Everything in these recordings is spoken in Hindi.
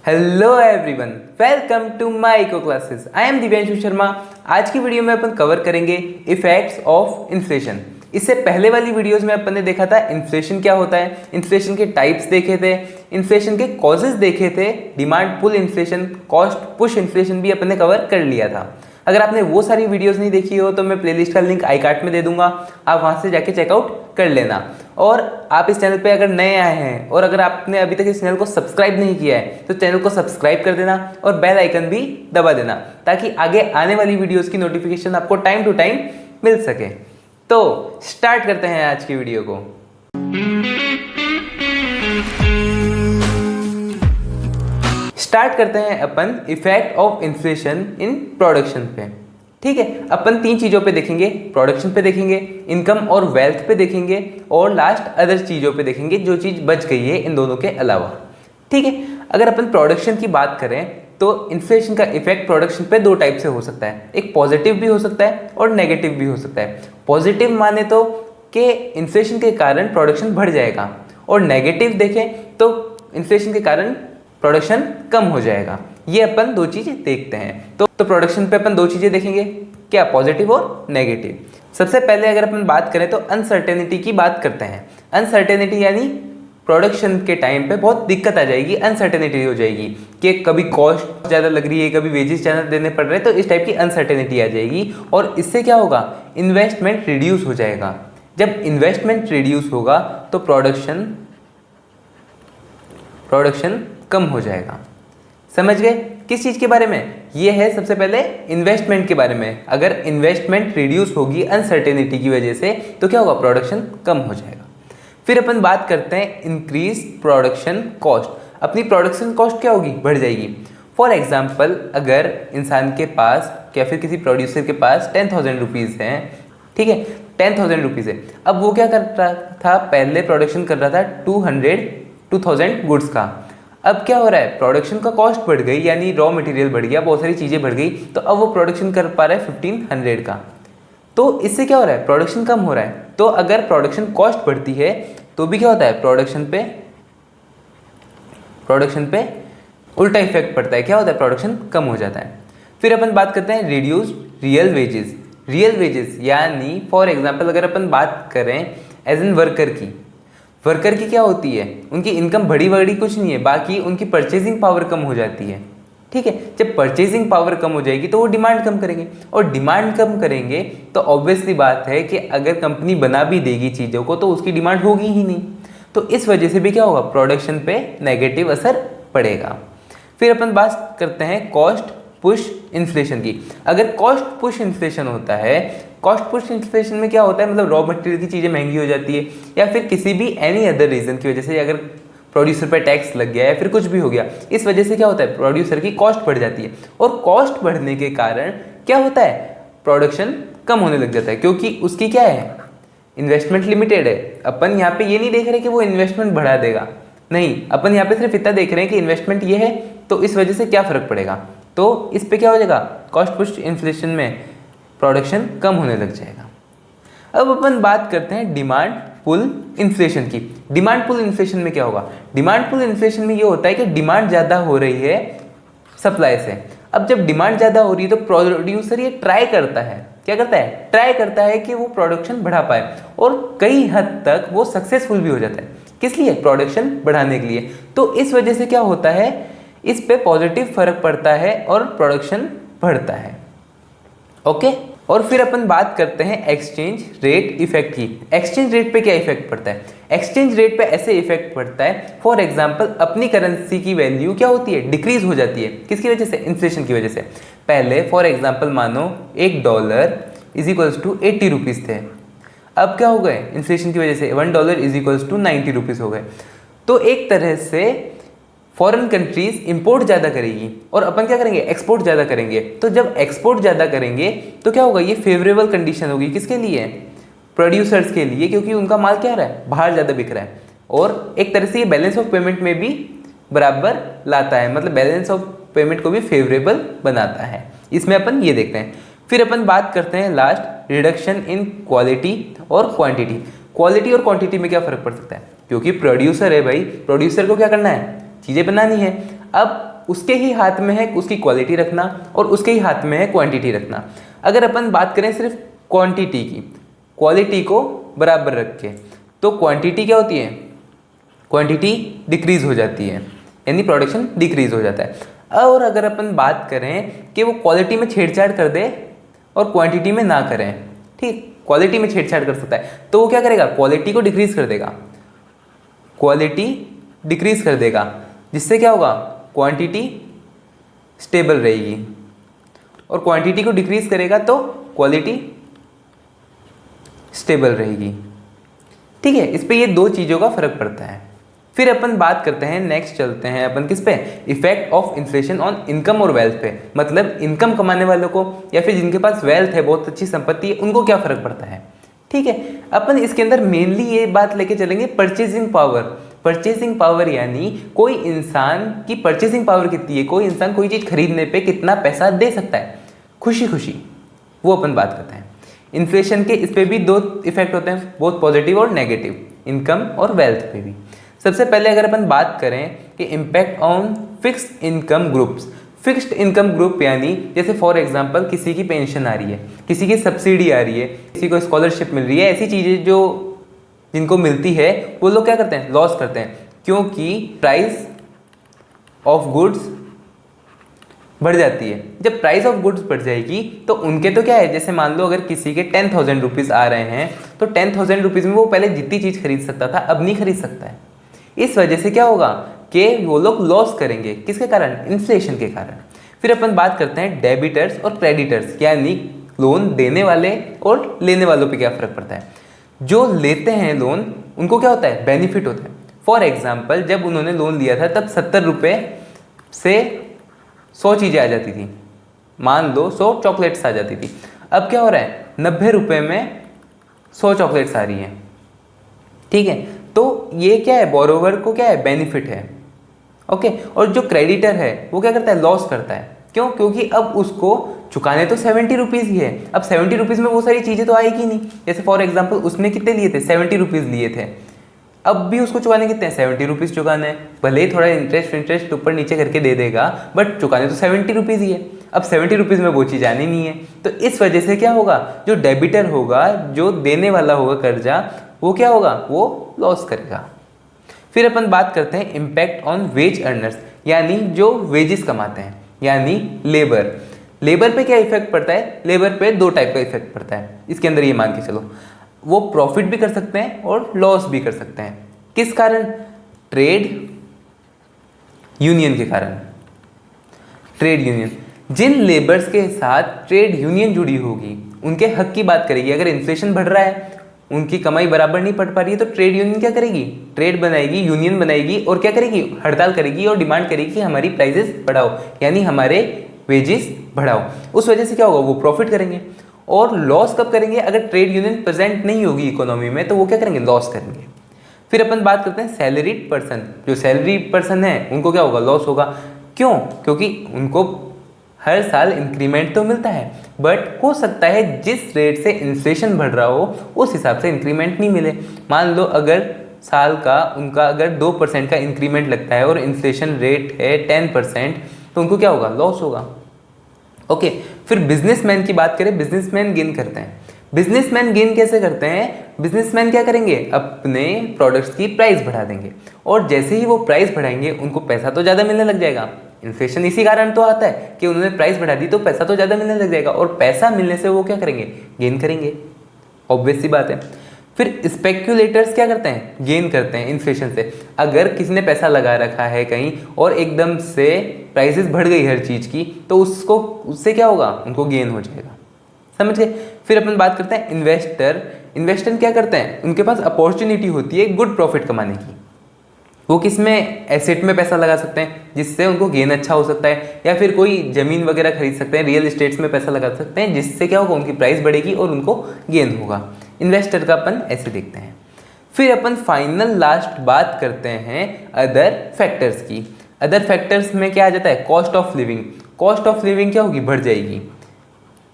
Hello everyone, welcome to my eco classes. I am Divyanshu Sharma. आज की वीडियो में अपन कवर करेंगे इफेक्ट्स ऑफ इन्फ्लेशन। इससे पहले वाली वीडियोस में अपन ने देखा था इन्फ्लेशन क्या होता है, इन्फ्लेशन के टाइप्स देखे थे, इन्फ्लेशन के कॉजेज देखे थे, demand pull inflation, cost push inflation भी अपन ने कवर कर लिया था। अगर आपने वो सारी वीडियोस नहीं देखी हो तो मैं प्लेलिस्ट का लिंक आई कार्ड में दे दूंगा, आप वहां से जाके चेकआउट कर लेना। और आप इस चैनल पे अगर नए आए हैं और अगर आपने अभी तक इस चैनल को सब्सक्राइब नहीं किया है तो चैनल को सब्सक्राइब कर देना और बेल आइकन भी दबा देना ताकि आगे आने वाली वीडियोस की नोटिफिकेशन आपको टाइम टू टाइम मिल सके। तो स्टार्ट करते हैं आज की वीडियो को। स्टार्ट करते हैं अपन effect of inflation in production पे। ठीक है, अपन तीन चीजों पे देखेंगे, प्रोडक्शन पे देखेंगे, इनकम और वेल्थ पे देखेंगे और लास्ट अदर चीजों पे देखेंगे जो चीज बच गई है इन दोनों के अलावा। ठीक है, अगर अपन प्रोडक्शन की बात करें तो इन्फ्लेशन का इफेक्ट प्रोडक्शन पे दो टाइप से हो सकता है, एक पॉजिटिव भी हो सकता है और नेगेटिव भी हो सकता है। पॉजिटिव माने तो कि इन्फ्लेशन के कारण प्रोडक्शन बढ़ जाएगा और नेगेटिव देखें तो इन्फ्लेशन के कारण प्रोडक्शन कम हो जाएगा। ये अपन दो चीजें देखते हैं। तो प्रोडक्शन पे अपन दो चीजें देखेंगे, क्या, पॉजिटिव और नेगेटिव। सबसे पहले अगर अपन बात करें तो अनसर्टेनिटी की बात करते हैं। अनसर्टेनिटी यानी प्रोडक्शन के टाइम पे बहुत दिक्कत आ जाएगी, अनसर्टेनिटी हो जाएगी कि कभी कॉस्ट ज़्यादा लग रही है, कभी वेजेस ज़्यादा देने पड़ रहे हैं, तो इस टाइप की अनसर्टेनिटी आ जाएगी। और इससे क्या होगा, इन्वेस्टमेंट रिड्यूस हो जाएगा। जब इन्वेस्टमेंट रिड्यूस होगा तो प्रोडक्शन कम हो जाएगा। समझ गए किस चीज़ के बारे में? ये है सबसे पहले इन्वेस्टमेंट के बारे में। अगर इन्वेस्टमेंट रिड्यूस होगी अनसर्टेनिटी की वजह से तो क्या होगा, प्रोडक्शन कम हो जाएगा। फिर अपन बात करते हैं इंक्रीज प्रोडक्शन कॉस्ट। अपनी प्रोडक्शन कॉस्ट क्या होगी, बढ़ जाएगी। फॉर एग्जाम्पल, अगर इंसान के पास या फिर किसी प्रोड्यूसर के पास 10,000 रुपीज़ हैं, ठीक है, 10,000 रुपीज़ है। अब वो क्या कर रहा था, पहले प्रोडक्शन कर रहा था 2,000 गुड्स का। अब क्या हो रहा है, प्रोडक्शन का कॉस्ट बढ़ गई, यानी रॉ मटेरियल बढ़ गया, बहुत सारी चीज़ें बढ़ गई, तो अब वो प्रोडक्शन कर पा रहा है 1,500 का। तो इससे क्या हो रहा है, प्रोडक्शन कम हो रहा है। तो अगर प्रोडक्शन कॉस्ट बढ़ती है तो भी क्या होता है, प्रोडक्शन पे उल्टा इफेक्ट पड़ता है। क्या होता है, प्रोडक्शन कम हो जाता है। फिर अपन बात करते हैं reduce real wages. Real wages यानी फॉर एग्जाम्पल अगर अपन बात करें एज एन वर्कर की क्या होती है, उनकी इनकम बड़ी कुछ नहीं है, बाकी उनकी परचेजिंग पावर कम हो जाती है। ठीक है, जब परचेजिंग पावर कम हो जाएगी तो वो डिमांड कम करेंगे, और डिमांड कम करेंगे तो ऑब्वियसली बात है कि अगर कंपनी बना भी देगी चीज़ों को तो उसकी डिमांड होगी ही नहीं। तो इस वजह से भी क्या होगा, प्रोडक्शन पे नेगेटिव असर पड़ेगा। फिर अपन बात करते हैं कॉस्ट पुश इन्फ्लेशन की। अगर कॉस्ट पुश इन्फ्लेशन होता है, कॉस्ट पुश इन्फ्लेशन में क्या होता है, मतलब रॉ मटेरियल की चीज़ें महंगी हो जाती है या फिर किसी भी एनी अदर रीज़न की वजह से, अगर प्रोड्यूसर पे टैक्स लग गया या फिर कुछ भी हो गया, इस वजह से क्या होता है, प्रोड्यूसर की कॉस्ट बढ़ जाती है। और कॉस्ट बढ़ने के कारण क्या होता है, प्रोडक्शन कम होने लग जाता है, क्योंकि उसकी क्या है, इन्वेस्टमेंट लिमिटेड है। अपन यहाँ पे ये नहीं देख रहे कि वो इन्वेस्टमेंट बढ़ा देगा, नहीं, अपन यहाँ पे सिर्फ इतना देख रहे हैं कि इन्वेस्टमेंट ये है तो इस वजह से क्या फ़र्क पड़ेगा। तो इस पे क्या हो जाएगा, कॉस्ट पुश इन्फ्लेशन में प्रोडक्शन कम होने लग जाएगा। अब अपन बात करते हैं डिमांड पुल इन्फ्लेशन की। डिमांड पुल इन्फ्लेशन में क्या होगा, डिमांड पुल इन्फ्लेशन में ये होता है कि डिमांड ज़्यादा हो रही है सप्लाई से। अब जब डिमांड ज़्यादा हो रही है तो प्रोड्यूसर ये ट्राई करता है, क्या करता है, ट्राई करता है कि वो प्रोडक्शन बढ़ा पाए, और कई हद तक वो सक्सेसफुल भी हो जाता है। किस लिए, प्रोडक्शन बढ़ाने के लिए। तो इस वजह से क्या होता है, इस पे पॉजिटिव फर्क पड़ता है और प्रोडक्शन बढ़ता है। ओके, और फिर अपन बात करते हैं एक्सचेंज रेट इफेक्ट की। एक्सचेंज रेट पे क्या इफेक्ट पड़ता है, एक्सचेंज रेट पे ऐसे इफेक्ट पड़ता है, फॉर एग्जांपल अपनी करेंसी की वैल्यू क्या होती है, डिक्रीज हो जाती है। किसकी वजह से, इन्फ्लेशन की वजह से। पहले फॉर एग्जांपल मानो $1 = 80 रुपीज़ थे, अब क्या हो गए, इन्फ्लेशन की वजह से $1 = 90 रुपीज़ हो गए। तो एक तरह से फॉरेन कंट्रीज इंपोर्ट ज़्यादा करेगी और अपन क्या करेंगे, एक्सपोर्ट ज़्यादा करेंगे। तो जब एक्सपोर्ट ज़्यादा करेंगे तो क्या होगा, ये फेवरेबल कंडीशन होगी किसके लिए, प्रोड्यूसर्स के लिए, क्योंकि उनका माल क्या रहा है, बाहर ज़्यादा बिक रहा है। और एक तरह से ये बैलेंस ऑफ पेमेंट में भी बराबर लाता है, मतलब बैलेंस ऑफ पेमेंट को भी फेवरेबल बनाता है। इसमें अपन ये देखते हैं। फिर अपन बात करते हैं लास्ट, रिडक्शन इन क्वालिटी और क्वांटिटी। क्वालिटी और क्वांटिटी में क्या फ़र्क पड़ सकता है, क्योंकि प्रोड्यूसर है भाई, प्रोड्यूसर को क्या करना है, चीज़ें बनानी है। अब उसके ही हाथ में है उसकी क्वालिटी रखना और उसके ही हाथ में है क्वांटिटी रखना। अगर अपन बात करें सिर्फ क्वांटिटी की, क्वालिटी को बराबर रख के, तो क्वांटिटी क्या होती है, क्वांटिटी डिक्रीज हो जाती है, यानी प्रोडक्शन डिक्रीज हो जाता है। और अगर अपन बात करें कि वो क्वालिटी में छेड़छाड़ कर दे और क्वांटिटी में ना करें, ठीक, क्वालिटी में छेड़छाड़ कर सकता है तो वो क्या करेगा, क्वालिटी को डिक्रीज कर देगा, क्वालिटी डिक्रीज कर देगा, जिससे क्या होगा, क्वांटिटी स्टेबल रहेगी, और क्वांटिटी को डिक्रीज करेगा तो क्वालिटी स्टेबल रहेगी। ठीक है, इस पे ये दो चीज़ों का फर्क पड़ता है। फिर अपन बात करते हैं, नेक्स्ट चलते हैं अपन किस पे, effect of inflation on income और वेल्थ पे, मतलब इनकम कमाने वालों को या फिर जिनके पास वेल्थ है, बहुत अच्छी संपत्ति है, उनको क्या फर्क पड़ता है। ठीक है, अपन इसके अंदर मेनली ये बात लेके चलेंगे परचेजिंग पावर। परचेजिंग पावर यानी कोई इंसान की परचेजिंग पावर कितनी है, कोई इंसान कोई चीज़ खरीदने पे कितना पैसा दे सकता है खुशी खुशी, वो अपन बात करते हैं। इन्फ्लेशन के इस पे भी दो इफेक्ट होते हैं, बहुत पॉजिटिव और नेगेटिव, इनकम और वेल्थ पे भी। सबसे पहले अगर अपन बात करें कि impact on fixed income groups, fixed income group यानी जैसे फॉर एग्जांपल किसी की पेंशन आ रही है, किसी की सब्सिडी आ रही है, किसी को स्कॉलरशिप मिल रही है, ऐसी चीज़ें जो जिनको मिलती है वो लोग क्या करते हैं, लॉस करते हैं, क्योंकि प्राइस ऑफ गुड्स बढ़ जाती है। जब प्राइस ऑफ गुड्स बढ़ जाएगी तो उनके तो क्या है, जैसे मान लो अगर किसी के 10,000 रुपीज़ आ रहे हैं तो 10,000 रुपीज़ में वो पहले जितनी चीज़ खरीद सकता था अब नहीं खरीद सकता है। इस वजह से क्या होगा कि वो लोग लॉस करेंगे, किसके कारण, इन्फ्लेशन के कारण। फिर अपन बात करते हैं डेबिटर्स और क्रेडिटर्स, यानी लोन देने वाले और लेने वालों पे क्या फ़र्क पड़ता है। जो लेते हैं लोन उनको क्या होता है, बेनिफिट होता है। फॉर एग्जाम्पल जब उन्होंने लोन लिया था तब 70 रुपये से 100 चीज़ें आ जाती थी, मान लो 100 चॉकलेट्स आ जाती थी। अब क्या हो रहा है, 90 रुपये में 100 चॉकलेट्स आ रही हैं। ठीक है, तो ये क्या है, बोरोवर को क्या है, बेनिफिट है। ओके, और जो क्रेडिटर है वो क्या करता है, लॉस करता है। क्यों, क्योंकि अब उसको चुकाने तो 70 रुपीज़ ही है, अब 70 रुपीज़ में वो सारी चीज़ें तो आएगी नहीं। जैसे फॉर एग्जाम्पल उसने कितने लिए थे, 70 रुपीज़ लिए थे, अब भी उसको चुकाने कितने हैं, 70 रुपीज़ चुकाने हैं। भले ही थोड़ा इंटरेस्ट ऊपर नीचे करके दे देगा, बट चुकाने तो 70 रुपीज़ ही है। अब 70 रुपीज़ में वो चीज़ आनी नहीं है, तो इस वजह से क्या होगा, जो डेबिटर होगा, जो देने वाला होगा कर्जा, वो क्या होगा, वो लॉस करेगा। फिर अपन बात करते हैं इम्पैक्ट ऑन वेज अर्नर्स, यानी जो वेजेस कमाते हैं, यानी लेबर। लेबर पे क्या इफेक्ट पड़ता है, लेबर पे दो टाइप का इफेक्ट पड़ता है इसके अंदर, ये मान के चलो वो प्रॉफिट भी कर सकते हैं और लॉस भी कर सकते हैं। किस कारण, ट्रेड यूनियन के कारण। ट्रेड यूनियन, जिन लेबर्स के साथ ट्रेड यूनियन जुड़ी होगी उनके हक की बात करेगी। अगर इन्फ्लेशन बढ़ रहा है, उनकी कमाई बराबर नहीं पड़ पा रही है, तो ट्रेड यूनियन क्या करेगी, ट्रेड बनाएगी, यूनियन बनाएगी और क्या करेगी, हड़ताल करेगी और डिमांड करेगी कि हमारी प्राइजेस बढ़ाओ, यानी हमारे वेजेस बढ़ाओ। उस वजह से क्या होगा, वो प्रॉफिट करेंगे। और लॉस कब करेंगे, अगर ट्रेड यूनियन प्रेजेंट नहीं होगी इकोनॉमी में, तो वो क्या करेंगे, लॉस करेंगे। फिर अपन बात करते हैं सैलरीड पर्सन, जो सैलरी पर्सन है उनको क्या होगा, लॉस होगा। क्यों, क्योंकि उनको हर साल इंक्रीमेंट तो मिलता है, बट हो सकता है जिस रेट से इन्फ्लेशन बढ़ रहा हो उस हिसाब से इंक्रीमेंट नहीं मिले। मान लो अगर साल का उनका अगर 2% का इंक्रीमेंट लगता है और इन्फ्लेशन रेट है 10%, तो उनको क्या होगा, लॉस होगा। ओके, फिर बिजनेसमैन की बात करें, बिजनेसमैन गेन करते हैं। बिजनेसमैन गेन कैसे करते हैं, बिजनेसमैन क्या करेंगे, अपने प्रोडक्ट्स की प्राइस बढ़ा देंगे, और जैसे ही वो प्राइस बढ़ाएंगे उनको पैसा तो ज़्यादा मिलने लग जाएगा। इन्फ्लेशन इसी कारण तो आता है कि उन्होंने प्राइस बढ़ा दी तो पैसा तो ज़्यादा मिलने लग जाएगा, और पैसा मिलने से वो क्या करेंगे, गेन करेंगे, ऑब्वियस सी बात है। फिर स्पेक्यूलेटर्स क्या करते हैं, गेन करते हैं इन्फ्लेशन से। अगर किसी ने पैसा लगा रखा है कहीं और एकदम से प्राइसेस बढ़ गई हर चीज़ की, तो उससे क्या होगा, उनको गेन हो जाएगा, समझ गए। फिर अपन बात करते हैं इन्वेस्टर। इन्वेस्टर क्या करते हैं, उनके पास अपॉर्चुनिटी होती है गुड प्रॉफिट कमाने की। वो किस में, एसेट में पैसा लगा सकते हैं जिससे उनको गेन अच्छा हो सकता है, या फिर कोई ज़मीन वगैरह खरीद सकते हैं, रियल एस्टेट्स में पैसा लगा सकते हैं जिससे क्या होगा, उनकी प्राइस बढ़ेगी और उनको गेन होगा। इन्वेस्टर का अपन ऐसे देखते हैं। फिर अपन फाइनल लास्ट बात करते हैं अदर फैक्टर्स की। अदर फैक्टर्स में क्या आ जाता है, cost of living. Cost of living क्या होगी, बढ़ जाएगी,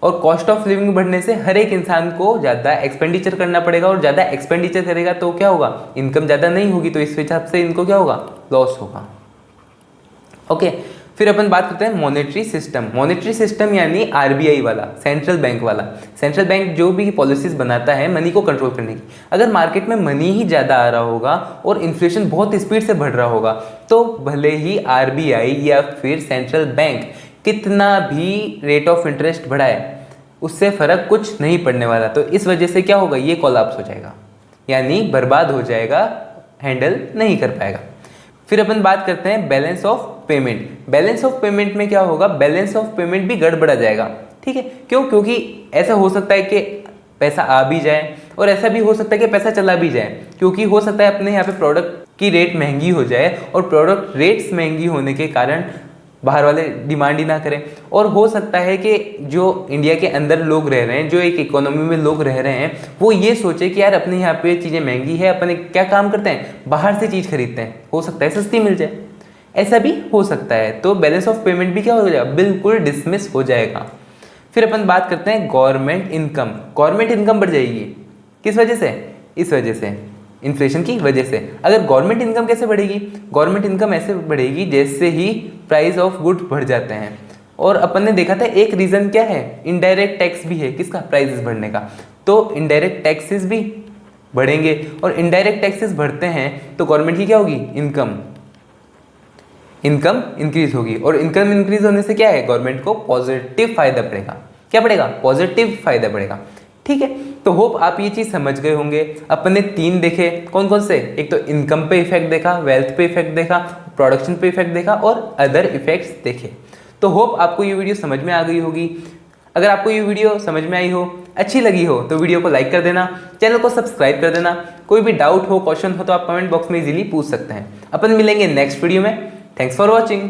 और कॉस्ट ऑफ लिविंग बढ़ने से हर एक इंसान को ज़्यादा एक्सपेंडिचर करना पड़ेगा, और ज़्यादा एक्सपेंडिचर करेगा तो क्या होगा, इनकम ज़्यादा नहीं होगी, तो इस हिसाब से इनको क्या होगा, लॉस होगा। ओके, फिर अपन बात करते हैं मॉनेटरी सिस्टम। मॉनेटरी सिस्टम यानी आरबीआई वाला, सेंट्रल बैंक वाला। सेंट्रल बैंक जो भी पॉलिसीज बनाता है मनी को कंट्रोल करने की। अगर मार्केट में मनी ही ज़्यादा आ रहा होगा और इन्फ्लेशन बहुत स्पीड से बढ़ रहा होगा तो भले ही आरबीआई या फिर सेंट्रल बैंक कितना भी रेट ऑफ इंटरेस्ट बढ़ाए उससे फ़र्क कुछ नहीं पड़ने वाला। तो इस वजह से क्या होगा, ये कोलैप्स हो जाएगा, यानी बर्बाद हो जाएगा, हैंडल नहीं कर पाएगा। फिर अपन बात करते हैं balance of payment. Balance of payment में क्या होगा, बैलेंस ऑफ पेमेंट भी गड़बड़ा जाएगा। ठीक है, क्यों? क्योंकि ऐसा हो सकता है कि पैसा आ भी जाए और ऐसा भी हो सकता है कि पैसा चला भी जाए, क्योंकि हो सकता है अपने यहाँ पे प्रोडक्ट की रेट महंगी हो जाए और प्रोडक्ट रेट्स महंगी होने के कारण बाहर वाले डिमांड ही ना करें। और हो सकता है कि जो इंडिया के अंदर लोग रह रहे हैं, जो एक इकोनॉमी में लोग रह रहे हैं, वो ये सोचे कि यार अपने यहाँ पे चीज़ें महंगी है, अपन क्या काम करते हैं, बाहर से चीज़ खरीदते हैं, हो सकता है सस्ती मिल जाए, ऐसा भी हो सकता है। तो बैलेंस ऑफ पेमेंट भी क्या हो जाएगा, बिल्कुल डिसमिस हो जाएगा। फिर अपन बात करते हैं गवर्नमेंट इनकम। गवर्नमेंट इनकम बढ़ जाएगी, किस वजह से? इस वजह से, इन्फ्लेशन की वजह से। अगर गवर्नमेंट इनकम कैसे बढ़ेगी? गवर्नमेंट इनकम ऐसे बढ़ेगी जैसे ही प्राइस ऑफ गुड्स बढ़ जाते हैं। और अपन ने देखा था एक रीज़न क्या है, इनडायरेक्ट टैक्स भी है, किसका? प्राइसेस बढ़ने का। तो इनडायरेक्ट टैक्सेस भी बढ़ेंगे और इनडायरेक्ट टैक्सेस बढ़ते हैं तो गवर्नमेंट की क्या होगी, इनकम इंक्रीज होगी। और इनकम इंक्रीज होने से क्या है, गवर्नमेंट को पॉजिटिव फायदा पड़ेगा। क्या पड़ेगा? पॉजिटिव फायदा पड़ेगा। ठीक है, तो होप आप ये चीज़ समझ गए होंगे। अपन ने 3 देखे, कौन कौन से? एक तो इनकम पे इफेक्ट देखा, वेल्थ पे इफेक्ट देखा, प्रोडक्शन पे इफेक्ट देखा और अदर इफेक्ट्स देखे। तो होप आपको ये वीडियो समझ में आ गई होगी। अगर आपको ये वीडियो समझ में आई हो, अच्छी लगी हो, तो वीडियो को लाइक कर देना, चैनल को सब्सक्राइब कर देना। कोई भी डाउट हो, क्वेश्चन हो तो आप कमेंट बॉक्स में इजीली पूछ सकते हैं। अपन मिलेंगे नेक्स्ट वीडियो में। Thanks for watching.